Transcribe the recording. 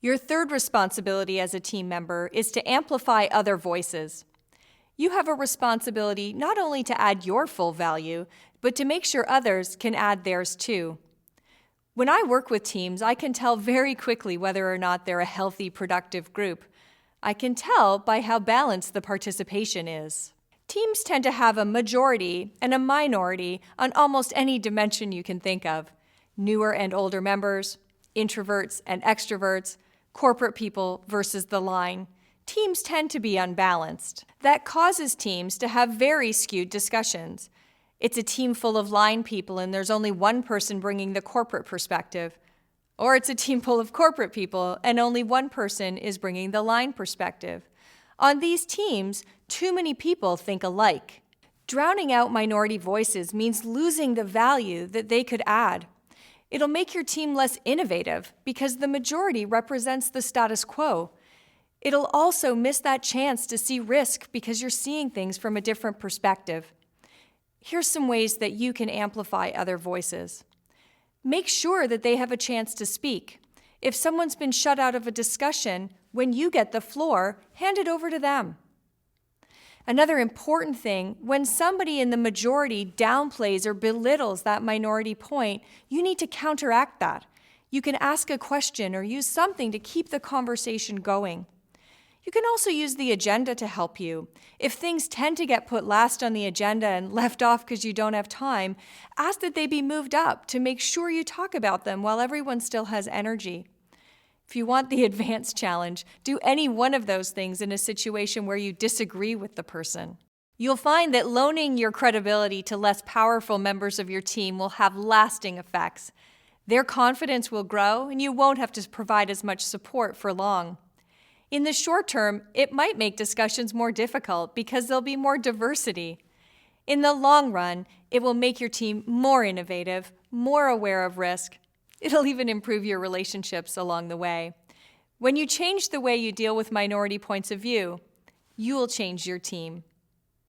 Your third responsibility as a team member is to amplify other voices. You have a responsibility not only to add your full value, but to make sure others can add theirs too. When I work with teams, I can tell very quickly whether or not they're a healthy, productive group. I can tell by how balanced the participation is. Teams tend to have a majority and a minority on almost any dimension you can think of. Newer and older members, introverts and extroverts, corporate people versus the line. Teams tend to be unbalanced. That causes teams to have very skewed discussions. It's a team full of line people and there's only one person bringing the corporate perspective. Or it's a team full of corporate people and only one person is bringing the line perspective. On these teams, too many people think alike. Drowning out minority voices means losing the value that they could add. It'll make your team less innovative because the majority represents the status quo. It'll also miss that chance to see risk because you're seeing things from a different perspective. Here's some ways that you can amplify other voices. Make sure that they have a chance to speak. If someone's been shut out of a discussion, when you get the floor, hand it over to them. Another important thing, when somebody in the majority downplays or belittles that minority point, you need to counteract that. You can ask a question or use something to keep the conversation going. You can also use the agenda to help you. If things tend to get put last on the agenda and left off because you don't have time, ask that they be moved up to make sure you talk about them while everyone still has energy. If you want the advanced challenge, do any one of those things in a situation where you disagree with the person. You'll find that loaning your credibility to less powerful members of your team will have lasting effects. Their confidence will grow, and you won't have to provide as much support for long. In the short term, it might make discussions more difficult because there'll be more diversity. In the long run, it will make your team more innovative, more aware of risk. It'll even improve your relationships along the way. When you change the way you deal with minority points of view, you will change your team.